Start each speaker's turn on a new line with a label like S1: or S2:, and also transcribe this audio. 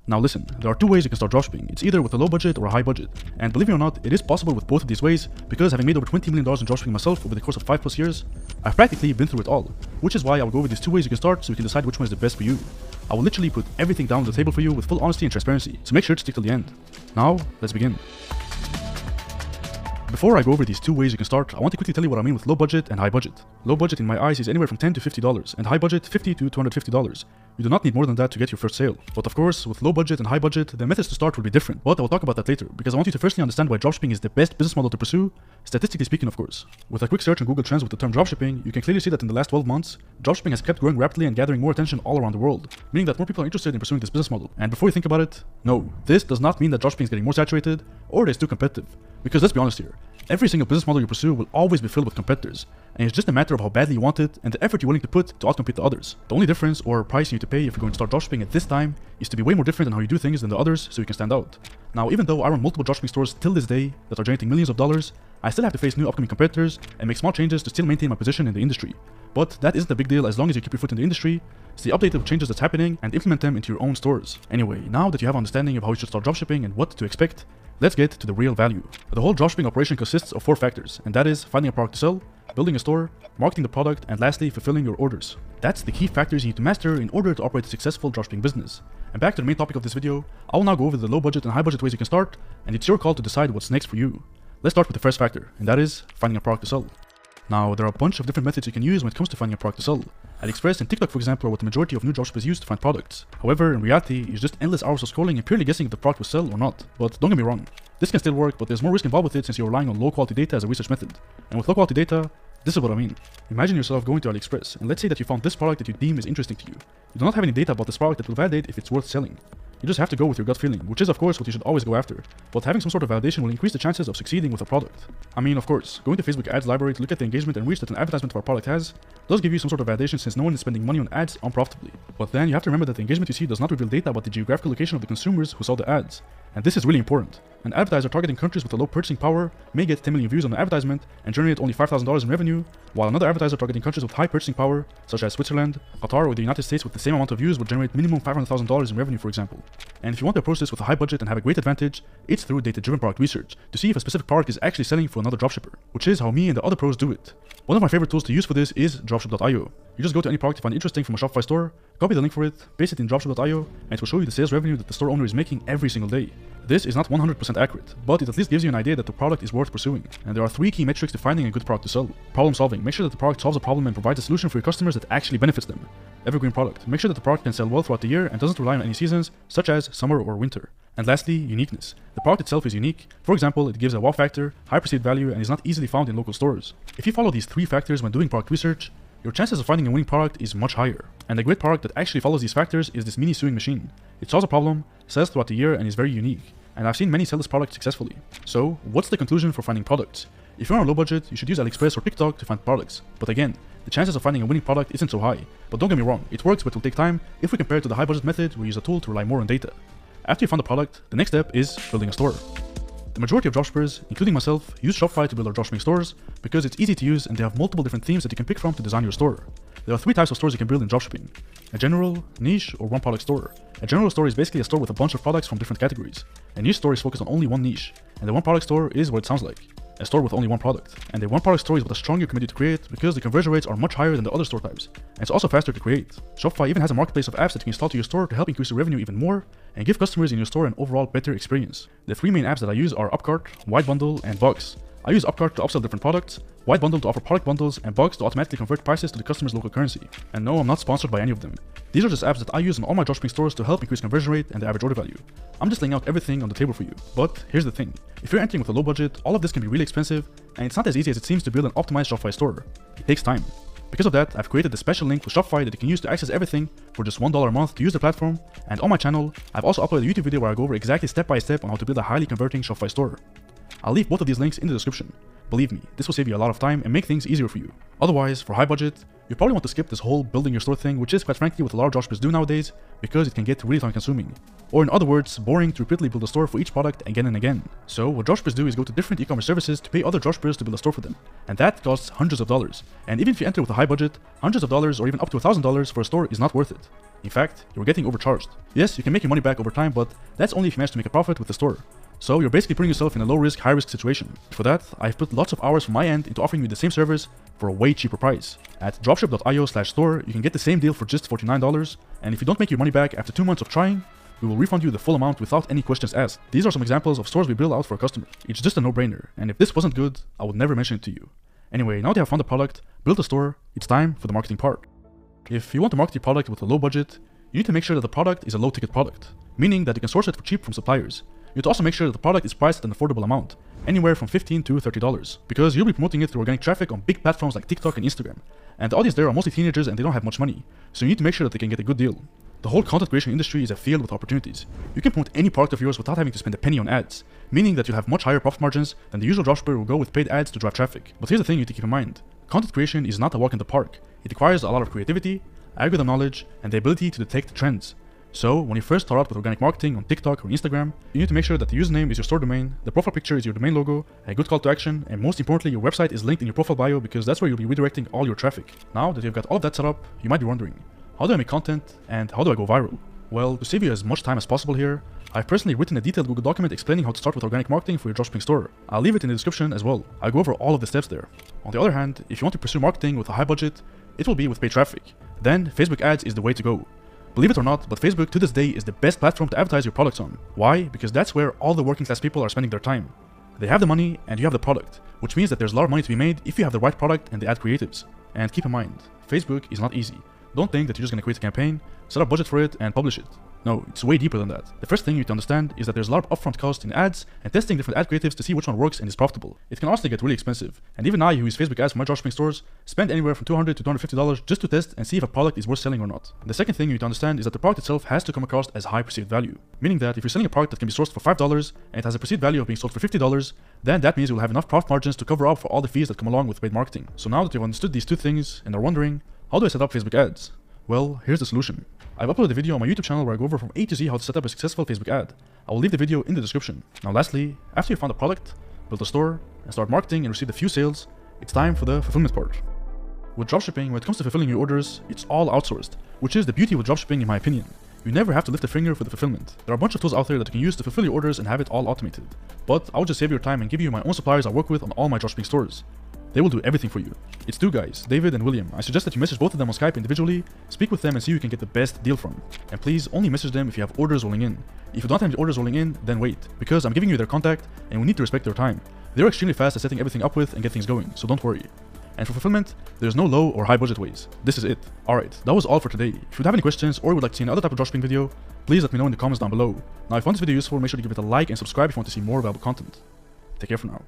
S1: Now listen, there are two ways you can start dropshipping. It's either with a low budget or a high budget. And believe it or not, it is possible with both of these ways because having made over $20 million in dropshipping myself over the course of 5+ years, I've practically been through it all. Which is why I will go over these two ways you can start so you can decide which one is the best for you. I will literally put everything down on the table for you with full honesty and transparency, so make sure to stick till the end. Now, let's begin. Before I go over these two ways you can start, I want to quickly tell you what I mean with low budget and high budget. Low budget in my eyes is anywhere from $10 to $50, and high budget $50 to $250. You do not need more than that to get your first sale. But of course, with low budget and high budget, the methods to start will be different. But I will talk about that later, because I want you to firstly understand why dropshipping is the best business model to pursue, statistically speaking of course. With a quick search on Google Trends with the term dropshipping, you can clearly see that in the last 12 months, dropshipping has kept growing rapidly and gathering more attention all around the world, meaning that more people are interested in pursuing this business model. And before you think about it, no, this does not mean that dropshipping is getting more saturated, or it is too competitive. Because let's be honest here, every single business model you pursue will always be filled with competitors, and it's just a matter of how badly you want it and the effort you're willing to put to outcompete the others. The only difference or price you need to pay if you're going to start dropshipping at this time is to be way more different in how you do things than the others so you can stand out. Now, even though I run multiple dropshipping stores till this day that are generating millions of dollars, I still have to face new upcoming competitors and make small changes to still maintain my position in the industry. But that isn't a big deal as long as you keep your foot in the industry, stay updated with changes that's happening, and implement them into your own stores. Anyway, now that you have an understanding of how you should start dropshipping and what to expect, let's get to the real value. The whole dropshipping operation consists of 4 factors, and that is finding a product to sell, building a store, marketing the product, and lastly, fulfilling your orders. That's the key factors you need to master in order to operate a successful dropshipping business. And back to the main topic of this video, I will now go over the low budget and high budget ways you can start, and it's your call to decide what's next for you. Let's start with the first factor, and that is finding a product to sell. Now, there are a bunch of different methods you can use when it comes to finding a product to sell. AliExpress and TikTok, for example, are what the majority of new dropshippers use to find products. However, in reality, it's just endless hours of scrolling and purely guessing if the product will sell or not. But don't get me wrong, this can still work, but there's more risk involved with it since you're relying on low quality data as a research method. And with low quality data, this is what I mean. Imagine yourself going to AliExpress, and let's say that you found this product that you deem is interesting to you. You do not have any data about this product that will validate if it's worth selling. You just have to go with your gut feeling, which is of course what you should always go after, but having some sort of validation will increase the chances of succeeding with a product. I mean, of course, going to Facebook ads library to look at the engagement and reach that an advertisement for a product has does give you some sort of validation since no one is spending money on ads unprofitably. But then you have to remember that the engagement you see does not reveal data about the geographical location of the consumers who saw the ads. And this is really important. An advertiser targeting countries with a low purchasing power may get 10 million views on an advertisement and generate only $5,000 in revenue, while another advertiser targeting countries with high purchasing power, such as Switzerland, Qatar, or the United States with the same amount of views would generate minimum $500,000 in revenue, for example. And if you want to approach this with a high budget and have a great advantage, it's through data-driven product research to see if a specific product is actually selling for another dropshipper, which is how me and the other pros do it. One of my favorite tools to use for this is dropship.io. You just go to any product you find interesting from a Shopify store, copy the link for it, paste it in dropship.io, and it will show you the sales revenue that the store owner is making every single day. This is not 100% accurate, but it at least gives you an idea that the product is worth pursuing. And there are 3 key metrics to finding a good product to sell. Problem solving. Make sure that the product solves a problem and provides a solution for your customers that actually benefits them. Evergreen product. Make sure that the product can sell well throughout the year and doesn't rely on any seasons, such as summer or winter. And lastly, uniqueness. The product itself is unique. For example, it gives a wow factor, high perceived value, and is not easily found in local stores. If you follow these 3 factors when doing product research, your chances of finding a winning product is much higher. And a great product that actually follows these factors is this mini sewing machine. It solves a problem, sells throughout the year, and is very unique. And I've seen many sell this product successfully. So, what's the conclusion for finding products? If you're on a low budget, you should use AliExpress or TikTok to find products. But again, the chances of finding a winning product isn't so high. But don't get me wrong, it works, but it will take time if we compare it to the high budget method where you use a tool to rely more on data. After you found the product, the next step is building a store. The majority of dropshippers, including myself, use Shopify to build their dropshipping stores because it's easy to use and they have multiple different themes that you can pick from to design your store. There are 3 types of stores you can build in dropshipping: a general, niche, or one product store. A general store is basically a store with a bunch of products from different categories. A niche store is focused on only one niche, and the one product store is what it sounds like: a store with only one product. And the one product store is what a stronger community to create because the conversion rates are much higher than the other store types, and it's also faster to create. Shopify even has a marketplace of apps that you can install to your store to help increase your revenue even more and give customers in your store an overall better experience. The 3 main apps that I use are Upcart, White Bundle, and Box. I use Upcart to upsell different products, White Bundle to offer product bundles, and Box to automatically convert prices to the customer's local currency. And no, I'm not sponsored by any of them. These are just apps that I use in all my dropshipping stores to help increase conversion rate and the average order value. I'm just laying out everything on the table for you. But here's the thing. If you're entering with a low budget, all of this can be really expensive, and it's not as easy as it seems to build an optimized Shopify store. It takes time. Because of that, I've created a special link with Shopify that you can use to access everything for just $1 a month to use the platform, and on my channel, I've also uploaded a YouTube video where I go over exactly step by step on how to build a highly converting Shopify store. I'll leave both of these links in the description. Believe me, this will save you a lot of time and make things easier for you. Otherwise, for high budget, You probably want to skip this whole building your store thing, which is quite frankly what a lot of dropshippers do nowadays, because it can get really time consuming. Or in other words, boring to repeatedly build a store for each product again and again. So what dropshippers do is go to different e-commerce services to pay other dropshippers to build a store for them. And that costs hundreds of dollars. And even if you enter with a high budget, hundreds of dollars or even up to $1,000 for a store is not worth it. In fact, you're getting overcharged. Yes, you can make your money back over time, but that's only if you manage to make a profit with the store. So you're basically putting yourself in a low risk, high risk situation. For that, I've put lots of hours from my end into offering you the same service for a way cheaper price. At dropship.io/store, you can get the same deal for just $49, and if you don't make your money back after 2 months of trying, we will refund you the full amount without any questions asked. These are some examples of stores we build out for a customer. It's just a no-brainer, and if this wasn't good, I would never mention it to you. Anyway, now that you have found the product, built a store, it's time for the marketing part. If you want to market your product with a low budget, you need to make sure that the product is a low-ticket product, meaning that you can source it for cheap from suppliers. You need to also make sure that the product is priced at an affordable amount, anywhere from $15 to $30, because you'll be promoting it through organic traffic on big platforms like TikTok and Instagram, and the audience there are mostly teenagers and they don't have much money, so you need to make sure that they can get a good deal. The whole content creation industry is a field with opportunities. You can promote any product of yours without having to spend a penny on ads, meaning that you'll have much higher profit margins than the usual dropshipper who will go with paid ads to drive traffic. But here's the thing you need to keep in mind. Content creation is not a walk in the park. It requires a lot of creativity, algorithm knowledge, and the ability to detect trends. So, when you first start out with organic marketing on TikTok or Instagram, you need to make sure that the username is your store domain, the profile picture is your domain logo, a good call to action, and most importantly, your website is linked in your profile bio because that's where you'll be redirecting all your traffic. Now that you've got all of that set up, you might be wondering, how do I make content and how do I go viral? Well, to save you as much time as possible here, I've personally written a detailed Google document explaining how to start with organic marketing for your dropshipping store. I'll leave it in the description as well. I'll go over all of the steps there. On the other hand, if you want to pursue marketing with a high budget, it will be with paid traffic. Then, Facebook ads is the way to go. Believe it or not, but Facebook to this day is the best platform to advertise your products on. Why? Because that's where all the working class people are spending their time. They have the money and you have the product, which means that there's a lot of money to be made if you have the right product and the ad creatives. And keep in mind, Facebook is not easy. Don't think that you're just going to create a campaign, set up budget for it, and publish it. No, it's way deeper than that. The first thing you need to understand is that there's a lot of upfront cost in ads and testing different ad creatives to see which one works and is profitable. It can honestly get really expensive. And even I, who use Facebook ads for my dropshipping stores, spend anywhere from $200 to $250 just to test and see if a product is worth selling or not. The second thing you need to understand is that the product itself has to come across as high perceived value. Meaning that if you're selling a product that can be sourced for $5 and it has a perceived value of being sold for $50, then that means you'll have enough profit margins to cover up for all the fees that come along with paid marketing. So now that you've understood these two things and are wondering, how do I set up Facebook ads? Well, here's the solution. I've uploaded a video on my YouTube channel where I go over from A to Z how to set up a successful Facebook ad. I will leave the video in the description. Now lastly, after you found a product, build a store, and start marketing and receive a few sales, it's time for the fulfillment part. With dropshipping, when it comes to fulfilling your orders, it's all outsourced, which is the beauty with dropshipping in my opinion. You never have to lift a finger for the fulfillment. There are a bunch of tools out there that you can use to fulfill your orders and have it all automated. But I'll just save your time and give you my own suppliers I work with on all my dropshipping stores. They will do everything for you. It's two guys, David and William. I suggest that you message both of them on Skype individually, speak with them and see who you can get the best deal from. And please only message them if you have orders rolling in. If you don't have any orders rolling in, then wait, because I'm giving you their contact and we need to respect their time. They're extremely fast at setting everything up with and get things going, so don't worry. And for fulfillment, there's no low or high budget ways. This is it. Alright, that was all for today. If you have any questions or you would like to see another type of dropshipping video, please let me know in the comments down below. Now if you found this video useful, make sure to give it a like and subscribe if you want to see more valuable content. Take care for now.